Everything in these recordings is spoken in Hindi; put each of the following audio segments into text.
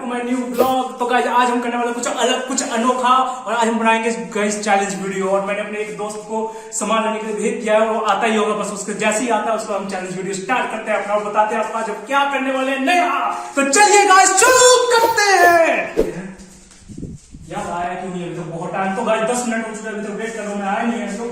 To my new blog. तो गाइस आज हम करने वाले कुछ अलग, कुछ अनोखा, और आज हम बनाएंगे गाइस चैलेंज वीडियो। और मैंने अपने एक दोस्त को सामान लेने के लिए भेज दिया है, वो आता ही होगा, बस उसके जैसे ही आता है उसको हम चैलेंज वीडियो स्टार्ट करते हैं अपना और बताते हैं आपको आज हम क्या करने वाले हैं नया। तो चलिए गाइस शुरू करते हैं। यार आया क्यों नहीं अभी तक? बहुत टाइम तो गाइस 10 मिनट हो चुके हैं, अभी तक वेट कर रहा हूं, मैं आया नहीं है। तो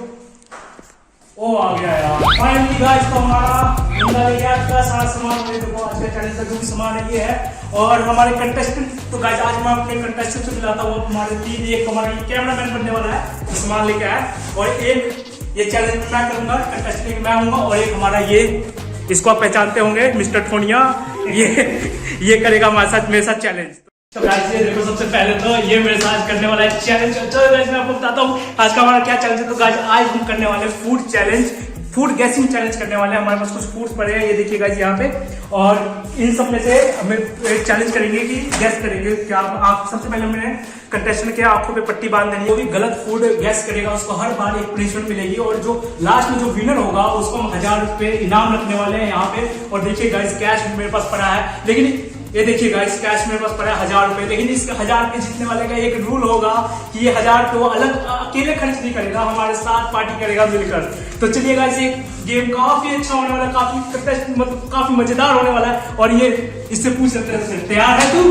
ओ आ गया यार फाइनली गाइस। तो हमारा बंदा ले गया का सारा सामान। देखो आज के चैलेंज का जो भी सामान है ये है। और हमारे कंटेस्टेंट, तो गाइस आज मैं अपने कंटेस्टेंट से मिलाता हूँ। हमारे तीन, एक हमारा कैमरामैन बनने वाला है जो सामान लेके आया, और एक ये चैलेंज मैं करूंगा, कंटेस्टेंट मैं हूँगा, और एक हमारा ये, इसको आप पहचानते होंगे मिस्टर ठोनिया, ये करेगा हमारे साथ, मेरे साथ चैलेंज। तो गाइस ये देखो, सबसे पहले तो ये मेरे साथ करने वाला है चैलेंज। चलो गाइस मैं आपको बताता हूँ आज का हमारा क्या चैलेंज है। तो गाइस आज हम करने वाले हैं food challenge, food guessing challenge करने वाले हैं। हमारे पास कुछ फूड्स पड़े हैं, ये देखिए गाइस यहाँ पे, और इन सब में से हमें एक चैलेंज करेंगे कि गैस करेंगे क्या आप। सबसे पहले मैंने कंटेस्टेंट के आंखों पे पट्टी बांध देनी है, जो भी गलत फूड गैस करेगा उसको हर बार एक पनिशमेंट मिलेगी, और जो लास्ट में जो विनर होगा उसको हम 1000 रुपए इनाम रखने वाले हैं यहाँ पे। और देखिए गाइस कैश मेरे पास पड़ा है, लेकिन ये देखिए गाइस कैश मेरे पास पड़ा है 1000 रुपए, लेकिन इस 1000 रुपए जीतने वाले का एक रूल होगा कि ये 1000 रुपए वो अलग अकेले खर्च नहीं करेगा, हमारे साथ पार्टी करेगा मिलकर। तो चलिए गाइस ये गेम काफी अच्छा होने वाला है, काफी मतलब काफी मजेदार होने वाला है। और ये इससे पूछ सकते हैं तैयार है तू?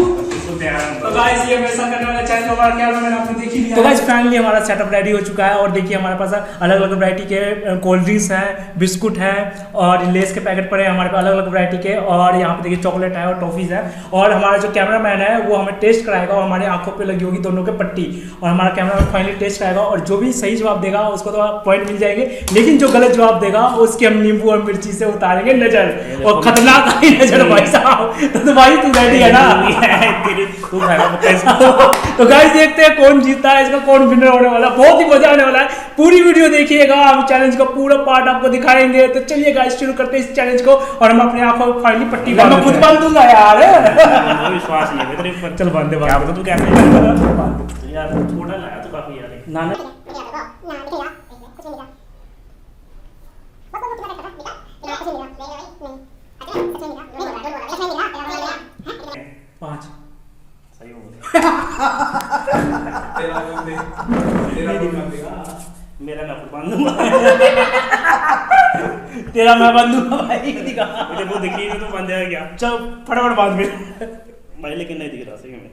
तो गाइस ये वैसा करने वाला चैलेंज हमारा क्या मैंने आपने देख ही लिया। तो गाइस फाइनली हमारा सेटअप रेडी हो चुका है, और देखिए हमारे पास अलग अलग वैरायटी के कोल्ड ड्रिंक्स हैं, बिस्कुट है, और लेस के पैकेट पड़े हैं हमारे पास अलग अलग वैरायटी के, और यहाँ पे देखिए चॉकलेट है और टॉफीज है। और हमारा जो कैमरामैन है वो हमें टेस्ट कराएगा, और हमारे आंखों पे लगी होगी दोनों के पट्टी, और हमारा कैमरामैन फाइनली टेस्ट कराएगा, और जो भी सही जवाब देगा उसको तो पॉइंट मिल जाएंगे, लेकिन जो गलत जवाब देगा उसके हम नींबू और मिर्ची से उतारेंगे नजर, और खतरनाक आई नजर भाई साहब। तो भाई तू रेडी है ना? तो गाइस देखते हैं कौन जीतता है, इसका कौन विनर होने वाला है। बहुत ही मजा आने वाला है, पूरी वीडियो देखिएगा, हम चैलेंज का पूरा पार्ट आपको दिखाएंगे। तो चलिए गाइस शुरू करते हैं इस चैलेंज को, और हम अपने आंखों में फाइनली पट्टी मैं खुद बांध दूंगा यार। विश्वास नहीं है तेरे ऊपर। चल बांध दे क्या बता तू कैसे यार, छोटा लाया तो काफी यार। ना ना पाँच सही हो मेरा मैं खुद बांध दूंगा। तेरा मैं बांध दूंगा भाई। मुझे वो दिख रही है तो बांध देगा क्या? चल फटाफट बांध दे भाई, लेकिन नहीं दिख रहा सही में।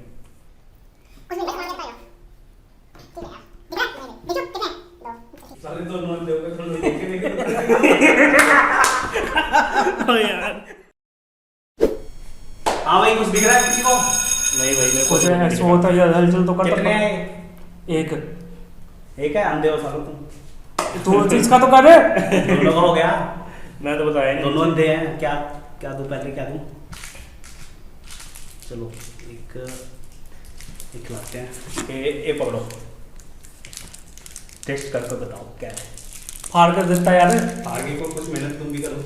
सारे तो नॉन देव का यार हाँ भाई, कुछ दिख रहा है किसी को? नहीं भाई, मैं कुछ ऐसा होता है यार, हलचल तो करता। कितने हैं? एक एक है, अंधे हो सालो तुम। तो इसका तो कर रहे दोनों का हो गया, मैं तो बताया नहीं। दोनों अंधे हैं। क्या क्या दूं पहले, क्या दूं? चलो एक लाते हैं। ये पकड़ो, टेस्ट करके बताओ क्या है। फाड़ कर देता यार। आगे को कुछ मेहनत तुम भी करो।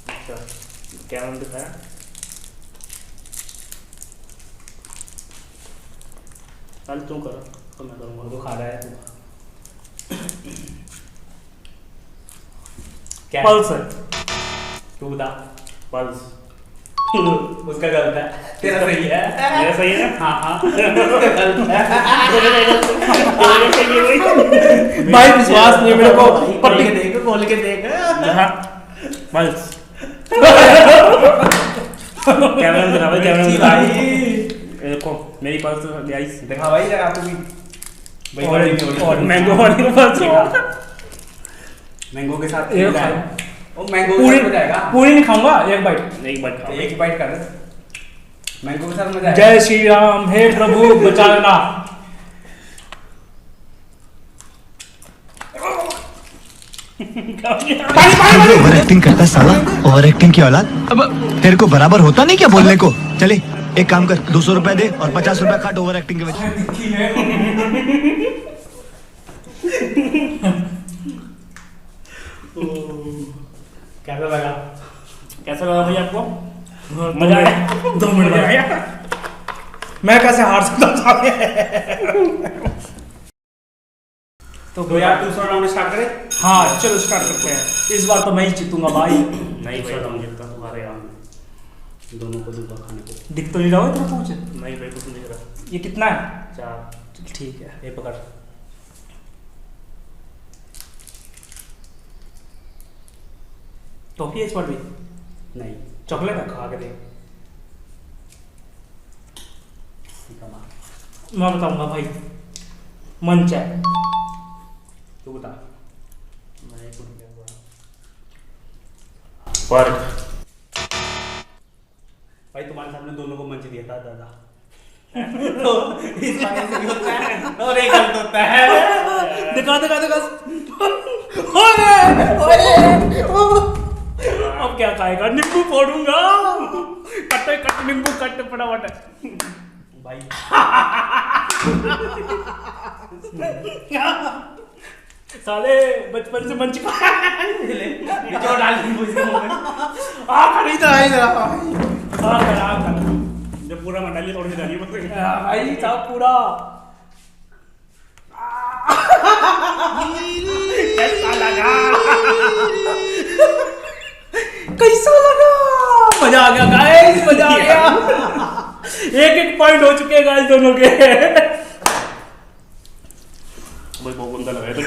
अच्छा क्या नाम दिखाया? चल तू कर तो मैं करूँगा। तो खा रहा है तू। क्या पल्स है। तू बता। पल्स। उसका गलत है, तेरा सही है। मेरा सही है। हाँ हाँ, उसका गलत है। भाई विश्वास नहीं मेरे को। खोल के देख, खोल के देख। पल्स। कैमरा में दिखा भाई, कैमरा में दिखा। भाई देखो मेरी पल्स गाइस दिखा भाई जरा तू भी। और मैंगो वाली पल्स दिखा। मैंगो के साथ एक वो मैंगो के पूरी साथ मजा आएगा। पूरी नहीं खाऊंगा, एक बाइट। एक बार खा। एक बाइट कर, मैंगो के साथ मजा आएगा। जय श्री राम, हे प्रभु बचाना। ओवर एक्टिंग करता है साला, ओवर एक्टिंग की औलाद। अब तेरे को बराबर होता नहीं क्या बोलने को? चले एक काम कर, 200 रुपए दे और 50 रुपए काट ओवर एक्टिंग के वजह। कैसा लगा? कैसा लगा भाई आपको? मजा आया? 2 मिनट में आया। मैं कैसे हार सकता हूँ? तो यार दूसरा राउंड स्टार्ट करें? हाँ चलो स्टार्ट करते हैं। इस बार तो मैं ही जीतूंगा भाई। नहीं भाई, तुम जीतता तुम्हारे यहाँ। दोनों को दूंगा खाने को। दिख तो नहीं रहा हो इतना कुछ। नहीं भाई कुछ नहीं दिख रहा। ये कितना है? 4। चल ठीक है। ये पकड़। टॉफी है इस पर भी? नहीं चॉकलेट है? खा के देख। मैं बताऊंगा भाई, मंच है। तू बता। मैं कुछ नहीं हुआ। वर्क। भाई तुम्हारे सामने दोनों को मंच दिया था दादा। तो इस वाले से भी होता है और एक गलत होता है। दिखा। अब क्या खाएगा? नींबू फोड़ूंगा। कट नींबू कट फटाफट। भाई साले बचपन से मंच खा। निचोड़ डाल नींबू इसके मुंह में। खरीदा है जरा भाई। जब पूरा मंडाली तोड़ के डालिए बस। भाई सब पूरा। कैसा लगा? मजा आ गया गाइस, मजा आ गया। एक पॉइंट हो चुके हैं गाइस दोनों के। भाई बहुत गंदा लगा है तो।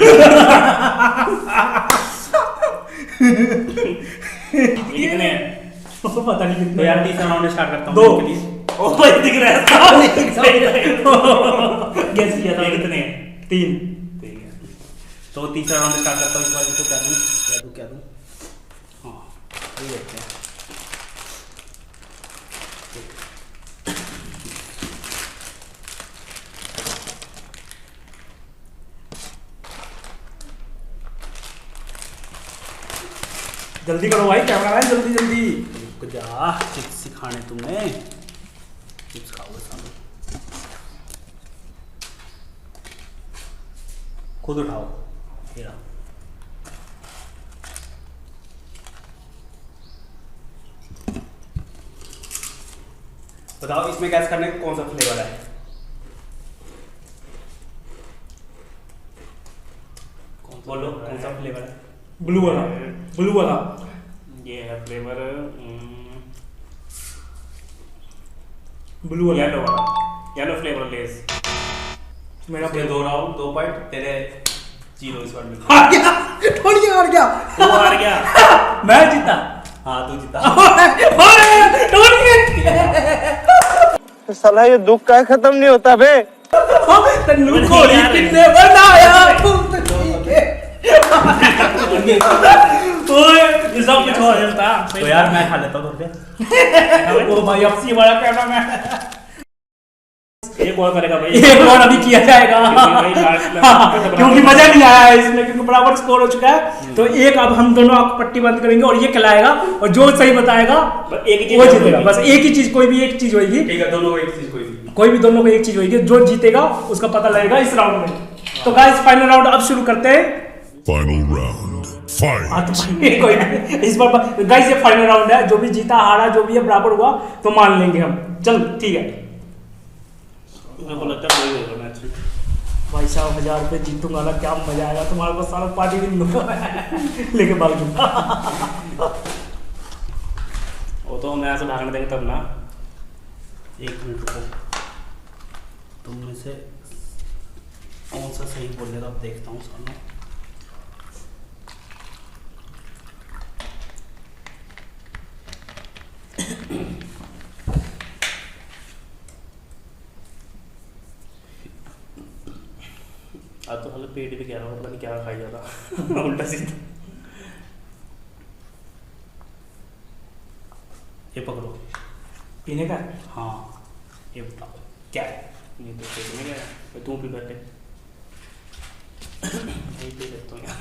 ये कितने हैं? पता नहीं तो कितने यार तीसरा राउंड स्टार्ट करता हूँ 2। के लिए। ओ भाई दिख रहा है। गेस किया था। ये कितने हैं? 3। ठीक है। तो तीसरा राउंड स्टार्ट करता हूँ। इस बार इसको क्या दूँ? हाँ ये देखते हैं। जल्दी करो भाई, कैमरा मैन जल्दी जल्दी। रुक जा, चिप्स सिखाने तुमने। चिप्स खाओगे सामने। खुद उठाओ। ये रहा। बताओ इसमें गैस करने का कौन सा फ्लेवर है? बोलो कौन सा फ्लेवर है? ब्लू वाला। ब्लू वाला। ये है फ्लेवर ब्लू वाला। येलो वाला। Yellow flavour less. मेरा मेरे 2 राउंड 2 पॉइंट तेरे 0 इस बार में। हार गया। थोड़ी हार गया। तू हार गया। मैं जीता। हाँ तू जीता। साला ये दुख का खत्म नहीं होता बे। तन्नू घोड़ी किसने बनाया? ओए ये सब कुछ हो जाता। तो यार मैं खा लेता हूँ थोड़े। ओ भाई अब सी बड़ा कैमरा मैन। एक और करेगा भाई। एक और अभी किया जाएगा। क्योंकि क्योंकि मजा नहीं आया है इसमें, क्योंकि बराबर स्कोर हो चुका है। तो एक अब हम दोनों आंख पट्टी बंद करेंगे और ये खिलाएगा और जो सही बताएगा एक ही चीज वो जीतेगा। बस एक ही चीज, कोई भी एक चीज होगी। ठीक है दोनों को एक चीज कोई भी दोनों को एक चीज होगी। जो जीतेगा उसका पता लगेगा इस राउंड में। तो गाइस फाइनल राउंड अब शुरू करते हैं। Final round. Fight. हाँ तो कोई नहीं, इस बार गाइस ये फाइनल राउंड है। जो भी जीता हारा जो भी है बराबर हुआ तो मान लेंगे हम। चल ठीक है मेरे को लगता है वही होगा मैच। भाई साहब 1000 रुपये जीतूंगा ना, क्या मजा आएगा। तुम्हारे पास सारा पार्टी भी दूंगा लेके भाग दूंगा। वो तो हम यहाँ से भागने देंगे तब ना। 1 मिनट रुको। तुम में से कौन सा सही बोलेगा अब देखता हूँ सामने। आज तो हाल पेट भी कह रहा हूँ, पता नहीं क्या खाई जा रहा। उल्टा सीधा। ये पकड़ो। पीने का हाँ ये बताओ क्या है? नहीं तो पेट में गया तो तू भी बैठे। नहीं पी सकता हूँ यार।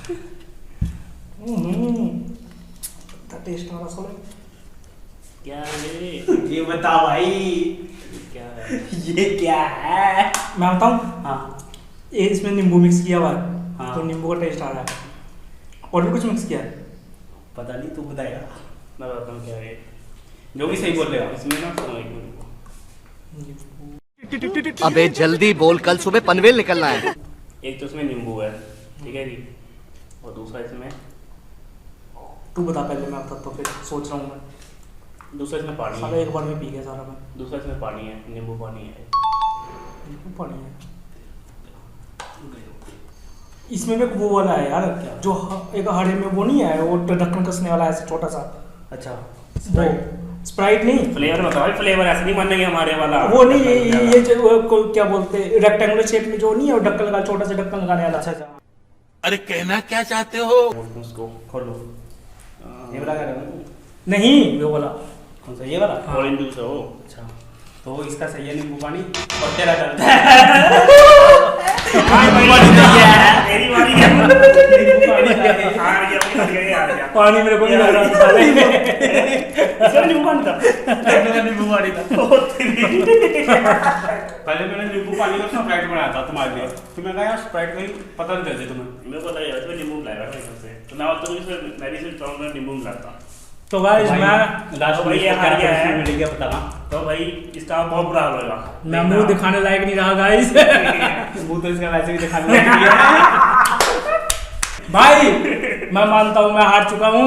टेस्ट आ रहा सोले। क्या है ये बताओ भाई क्या है? ये क्या है? मैं बताऊँ, हाँ ये इसमें नींबू मिक्स किया हुआ है। हाँ। तो नींबू का टेस्ट आ रहा है। और भी कुछ मिक्स किया है। पता नहीं तू बताएगा। मैं बताता हूँ क्या है। जो भी सही बोलेगा। इसमें ना सुनो एक मिनट। अबे जल्दी बोल, कल सुबह पनवेल निकलना है। एक तो इसमें नींबू है, ठीक है जी, और दूसरा इसमें तू बता पहले, मैं बताता हूँ फिर सोच रहा हूँ मैं। दूसरा इसमें पानी साला है, एक बार में पी गया सारा मैं। दूसरा इसमें पानी है, नींबू पानी है। पानी है इसमें भी वो वाला है यार, जो एक हरे में वो नहीं है, वो ढक्कन कसने वाला है छोटा सा, अच्छा वो स्प्राइट नहीं, फ्लेवर बताओ भाई, फ्लेवर ऐसे नहीं मानेंगे हमारे वाला। वो नहीं, ये जो क्या बोलते हैं रेक्टेंगुलर शेप में जो नहीं है, वो ढक्कन लगा, छोटा सा ढक्कन लगाने वाला। अच्छा अरे कहना क्या चाहते हो? उसको खोलो। ये वाला क्या करना? नहीं वो वाला कौन सा, ये वाला? ऑरेंज जूस है वो। अच्छा, तो इसका सही है नींबू पानी और तेरा चलता है। मेरी बारी है। पानी मेरे को नहीं लग रहा था। नींबू पानी था। नींबू पानी था। पहले मैंने नींबू पानी का स्प्राइट बनाया था तुम्हारे लिए, तो मैं कहा यार स्प्राइट कहीं पता नहीं चलती तुम्हें। मेरे को लगा यार नींबू मिलाएगा से, तो मैं तो इसमें मैं भी चाहूंगा नींबू मिलाता। तो गाइस मैं लास्ट भाई में ये हार गया है। मिल गया बताना। तो भाई इसका बहुत बुरा हाल होगा। मैं मुंह दिखाने लायक नहीं रहा गाइस। मुंह तो इसका वैसे भी दिखाने लग गया। भाई मैं मानता हूँ मैं हार चुका हूँ,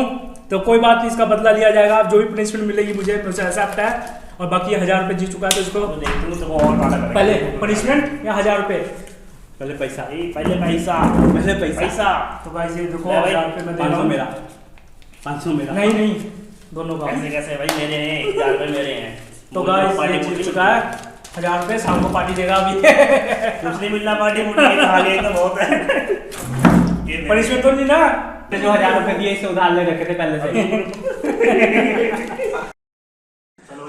तो कोई बात नहीं, इसका बदला लिया जाएगा। जो भी पनिशमेंट मिलेगी मुझे एक्सेप्ट है, और बाकी 1000 रुपए जीत चुका है, तो इसको तो और वाला पहले पनिशमेंट या 1000 रुपए, पहले पैसा, पहले पैसा, पहले पैसा। पैसा। तो गाइस ये देखो ले भाई, 1000 रुपए मैं दे रहा 500 हूँ। मेरा, 500 मेरा। नहीं दोनों का। कैसे कैसे भाई मेरे हैं, 1000 रुपए मेरे हैं। तो गाइस ये जीत चुका है 1000 रुपए, शाम को पार्टी देगा अभी। कुछ नहीं मिलना, पार्टी मुझे खा लिए तो बहुत है। पनिशमेंट तो नहीं ना, जो 1000 रुपए दिए इसे उधार ले रखे थे पहले से।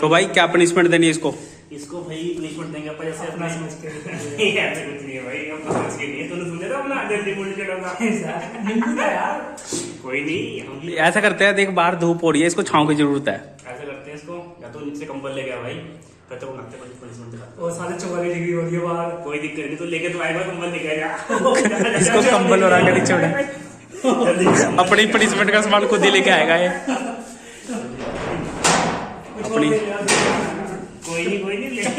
तो भाई क्या पनिशमेंट देनी है इसको? इसको भाई पनिशमेंट देंगे अपन जैसे अपना अपना समझ के। नहीं ऐसा कुछ नहीं है भाई, अपना समझ के नहीं है। तूने सुने था अपना जल्दी मुझे चढ़ाना। नींबू था यार। कोई नहीं, हम भी ऐसा करते हैं, देख बाहर धूप हो रही है, इसको छांव की जरूरत है। ऐसा करते हैं इसको, या तो नीचे कंबल ले गया भाई, फिर तो नाते पर पनिशमेंट दिला। वो साले 44 डिग्री हो रही है बाहर। कोई दिक्कत नहीं, तो लेके तो आएगा, कंबल लेके आएगा। इसको कंबल और आगे नीचे उड़ा, अपनी पनिशमेंट का सामान खुद ही लेके आएगा ये। अपनी कोई नहीं लेके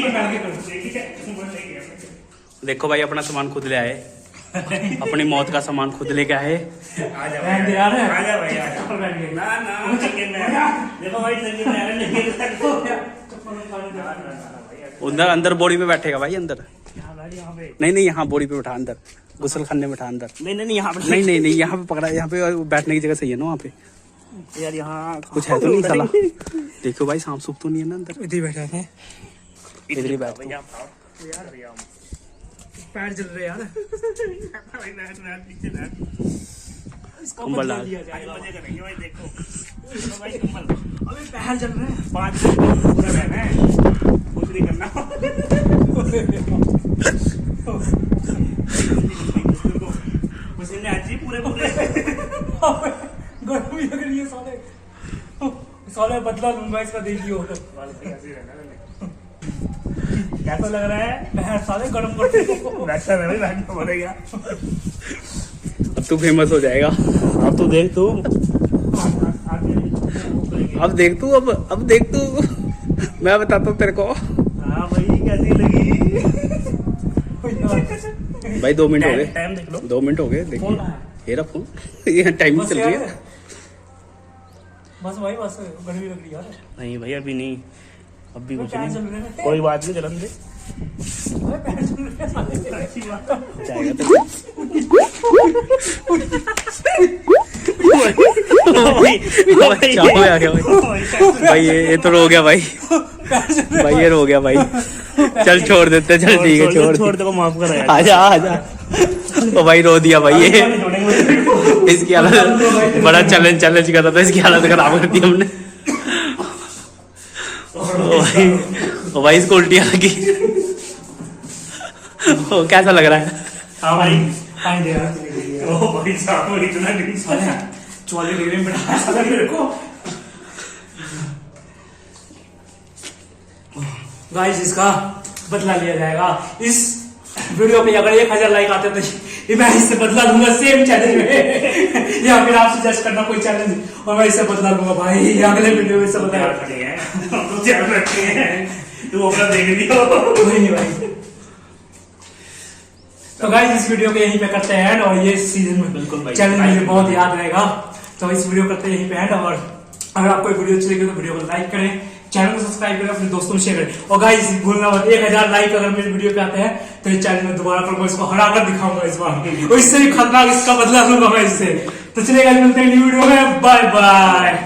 देखो भाई अपना सामान खुद ले आए, अपनी मौत का सामान खुद लेके आए। आजा रहने दे यार। आजा भाई आजा। ना लेकिन मैं देखो भाई लेकिन मैं लेकिन उधर अंदर बोरी पे बैठेगा भाई, अंदर यहाँ पे नहीं यहाँ बोरी पे बैठा, अंदर गुसल खाने में बैठा अंदर। नहीं यहाँ पे नहीं यहाँ पे पकड़ा, यहाँ पे बैठने की जगह सही है ना, वहाँ पे यार यहाँ कुछ है तो नहीं साला। देखो भाई सांप सूप तो नहीं है ना अंदर, इधर ही बैठे थे, इधर ही बैठ। यार पैर जल रहे यार। इसका कंबल बदला डाल। लिया जाएगा। मजे करेंगे भाई, देखो भाई कंबल अबे पैर जल रहे हैं। 5 पूरा रहना है, कुछ नहीं करना। पसीने आज ही पूरे गर्मी लग रही है साले। साले बदला लूंगा इसका, देखियो। कैसा लग रहा है? पैर साले गर्म करते हैं। बैठा रहे भाई, बैठना पड़ेगा। अब तू फेमस हो जाएगा। अब तो देख तू, अब देख तू, अब देख तू, मैं बताता हूँ तेरे को। हाँ भाई कैसी लगी? भाई 2 मिनट हो गए, टाइम देख लो। 2 मिनट हो गए, फोन देखिए कहाँ है? ये रहा फोन। ये टाइम चल रही है। बस भाई बस, गर्मी लग रही है यार। नहीं भाई अभी नहीं, अभी कुछ पैर नहीं, जल रहे हैं। कोई बात नहीं, जलन दे अबे पैर जल रहे हैं साले। जाएगा तो क्या हो गया भाई? भाई ये तो रो गया भाई, भाई ये रो गया भाई। चल छोड़ देते, चल ठीक है छोड़ दे को माफ कर यार। आजा। तो भाई रो दिया भाई ये, इसकी हालत बड़ा चैलेंज कर रहा था, इसकी हालत खराब कर दी हमने। ओ भाई इसको उल्टी आ गई। ओ कैसा लग रहा है? हाँ भाई, पानी दे यार। ओ भाई साहब इतना नहीं साले 44 डिग्री में बैठा है साले मेरे को। गाइस इसका बदला लिया जाएगा। इस वीडियो पे अगर 1000 लाइक आते तो मैं इससे बदला लूंगा सेम चैलेंज में। या फिर आप सजेस्ट करना कोई चैलेंज और मैं इससे बदला लूंगा भाई, अगले वीडियो में इससे बदला। तू अपना देख लियो। नहीं भाई। तो गाइस इस वीडियो को यहीं पे करते हैं एंड, और ये सीजन में बिल्कुल भाई, चैलेंज मुझे बहुत याद रहेगा। तो इस वीडियो करते हैं यहीं पे एंड, और अगर आपको वीडियो अच्छी लगी तो वीडियो को लाइक करें, चैनल को सब्सक्राइब करें, अपने दोस्तों में शेयर करें। और गाइस भूलना मत, 1000 लाइक अगर मेरे वीडियो पे आते हैं तो इस चैनल में दोबारा करूंगा, इसको हरा कर दिखाऊंगा इस बार, और इससे भी खतरनाक इसका बदला लूंगा मैं इससे। तो चलिए गाइस, मिलते हैं न्यू वीडियो में, बाय बाय।